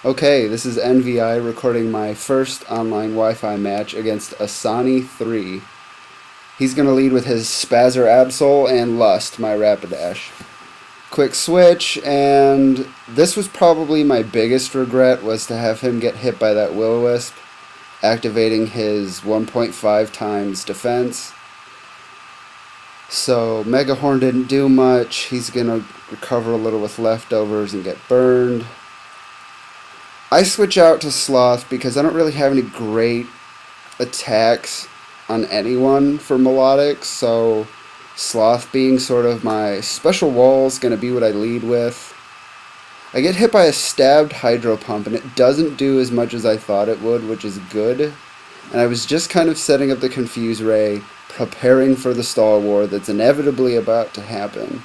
Okay, this is envyEye recording my first online Wi-Fi match against Asani3. He's going to lead with his Spazzer Absol and Lust, my Rapidash. Quick switch, and this was probably my biggest regret, was to have him get hit by that Will-O-Wisp, activating his 1.5 times defense. So Mega Horn didn't do much. He's going to recover a little with leftovers and get burned. I switch out to Sloth because I don't really have any great attacks on anyone for melodic, so Sloth being sort of my special wall is going to be what I lead with. I get hit by a stabbed Hydro Pump, and it doesn't do as much as I thought it would, which is good. And I was just kind of setting up the Confuse Ray, preparing for the Stall War that's inevitably about to happen.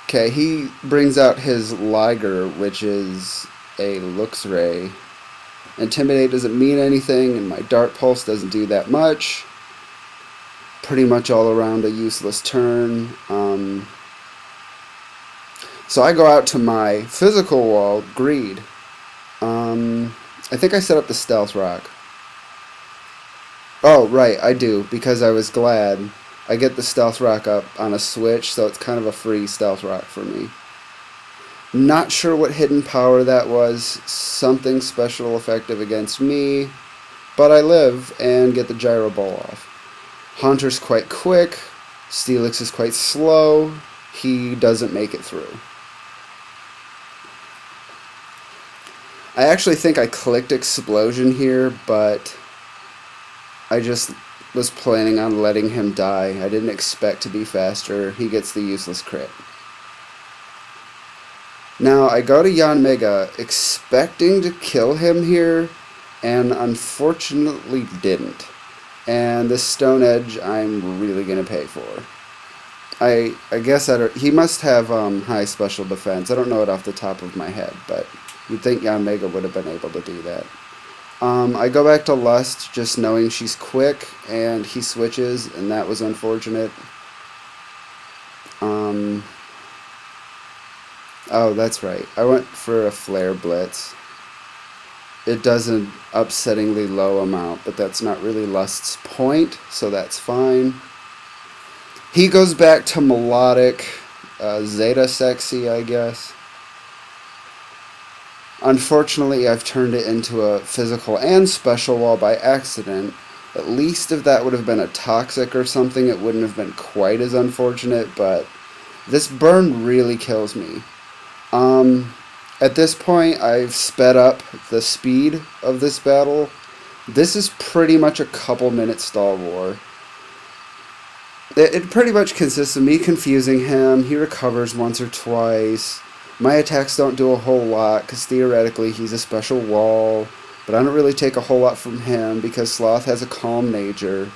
Okay, he brings out his Liger, which is a Luxray. Intimidate doesn't mean anything, and my Dart Pulse doesn't do that much. Pretty much all around a useless turn. So I go out to my physical wall, Greed. I think I set up the Stealth Rock. Oh, right, I do, because I was glad. I get the Stealth Rock up on a switch, so it's kind of a free Stealth Rock for me. Not sure what hidden power that was. Something special effective against me. But I live and get the Gyro Ball off. Haunter's quite quick. Steelix is quite slow. He doesn't make it through. I actually think I clicked Explosion here, but I just was planning on letting him die. I didn't expect to be faster. He gets the useless crit. Now, I go to Yanmega expecting to kill him here, and unfortunately didn't. And this Stone Edge I'm really going to pay for. I guess he must have high special defense. I don't know it off the top of my head, but you'd think Yanmega would have been able to do that. I go back to Lust, just knowing she's quick, and he switches, and that was unfortunate. Oh, that's right. I went for a Flare Blitz. It does an upsettingly low amount, but that's not really Lust's point, so that's fine. He goes back to Melodic, Zeta Sexy, I guess. Unfortunately, I've turned it into a physical and special wall by accident. At least if that would have been a Toxic or something, it wouldn't have been quite as unfortunate, but this burn really kills me. At this point, I've sped up the speed of this battle. This is pretty much a couple minute stall war. It pretty much consists of me confusing him. He recovers once or twice. My attacks don't do a whole lot, because theoretically he's a special wall, but I don't really take a whole lot from him, because Sloth has a calm nature.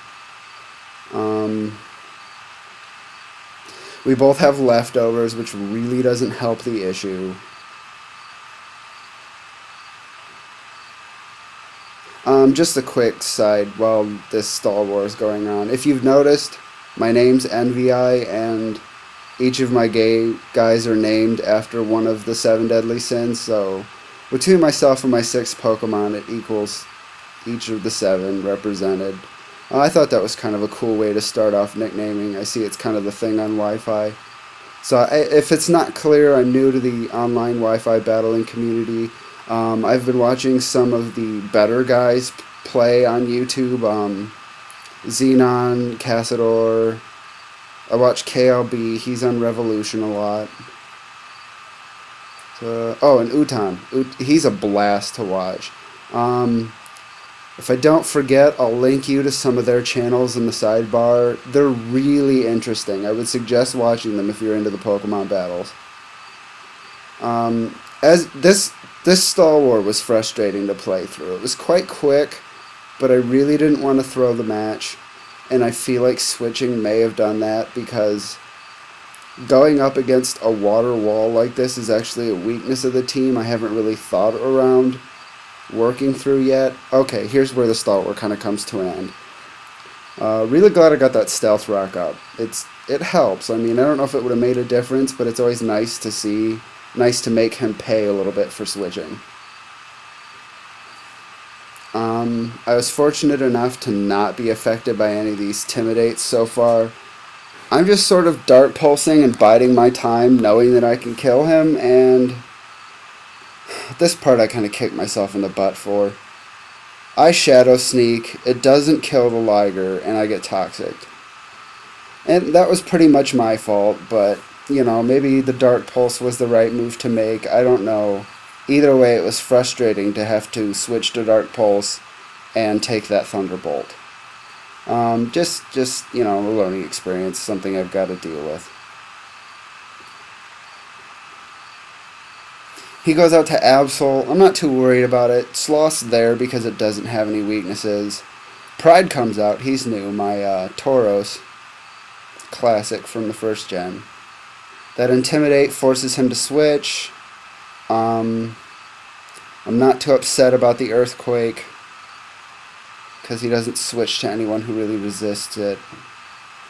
We both have leftovers, which really doesn't help the issue. Just a quick side while this stall war is going on. If you've noticed, my name's envyEye, and each of my guys are named after one of the 7 deadly sins, so between myself and my 6 Pokemon, it equals each of the 7 represented. I thought that was kind of a cool way to start off nicknaming. I see it's kind of the thing on Wi-Fi. So if it's not clear, I'm new to the online Wi-Fi battling community. I've been watching some of the better guys play on YouTube. Xenon, Cassador. I watch KLB. He's on Revolution a lot. Oh, and Utan. He's a blast to watch. If I don't forget, I'll link you to some of their channels in the sidebar. They're really interesting. I would suggest watching them if you're into the Pokemon battles. As this stall war was frustrating to play through. It was quite quick, but I really didn't want to throw the match, and I feel like switching may have done that, because going up against a water wall like this is actually a weakness of the team I haven't really thought around working through yet. Okay, here's where the stall war kind of comes to an end. Really glad I got that Stealth Rock up. It's it helps. I mean, I don't know if it would have made a difference, but it's always nice to see, nice to make him pay a little bit for switching. I was fortunate enough to not be affected by any of these Timidates so far. I'm just sort of dart pulsing and biding my time, knowing that I can kill him, and this part I kind of kicked myself in the butt for. I shadow sneak, it doesn't kill the Liger, and I get toxic. And that was pretty much my fault, but, you know, maybe the dart pulse was the right move to make, I don't know. Either way, it was frustrating to have to switch to dart pulse and take that thunderbolt. Just you know, a learning experience, something I've got to deal with. He goes out to Absol. I'm not too worried about it. Sloth's there because it doesn't have any weaknesses. Pride comes out. He's new. My Tauros classic from the first gen. That Intimidate forces him to switch. I'm not too upset about the Earthquake, because he doesn't switch to anyone who really resists it.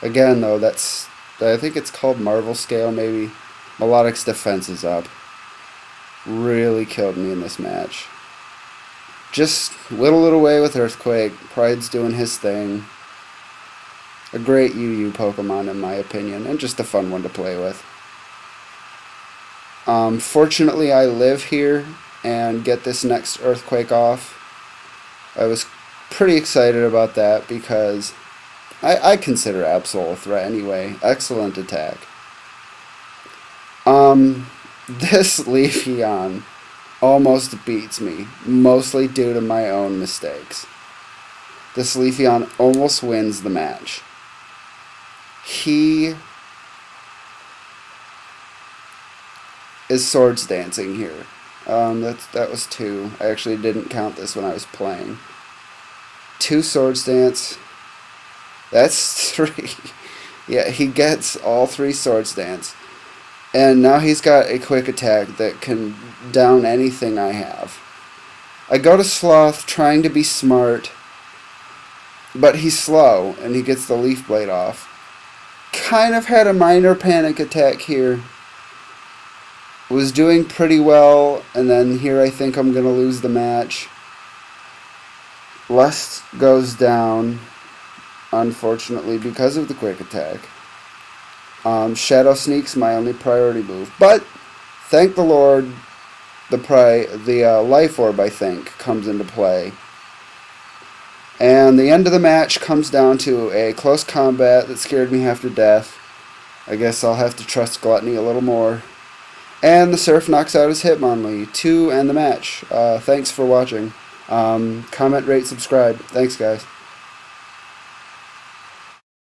Again, though, I think it's called Marvel Scale, maybe. Melodic's defense is up. Really killed me in this match. Just whittle it away with Earthquake. Pride's doing his thing. A great UU Pokemon, in my opinion, and just a fun one to play with. Fortunately, I live here and get this next Earthquake off. I was pretty excited about that because I consider Absol a threat anyway. Excellent attack. This Leafeon almost beats me, mostly due to my own mistakes. This Leafeon almost wins the match. He is swords dancing here. That was 2. I actually didn't count this when I was playing. 2 swords dance. That's 3. Yeah, he gets all 3 swords dance. And now he's got a quick attack that can down anything I have. I go to Sloth trying to be smart, but he's slow and he gets the Leaf Blade off. Kind of had a minor panic attack here. Was doing pretty well, and then here I think I'm going to lose the match. Lust goes down, unfortunately, because of the quick attack. Shadow Sneak's my only priority move. But, thank the Lord, the Life Orb, I think, comes into play. And the end of the match comes down to a close combat that scared me half to death. I guess I'll have to trust Gluttony a little more. And the Surf knocks out his Hitmonlee to end the match. Thanks for watching. Comment, rate, subscribe. Thanks, guys.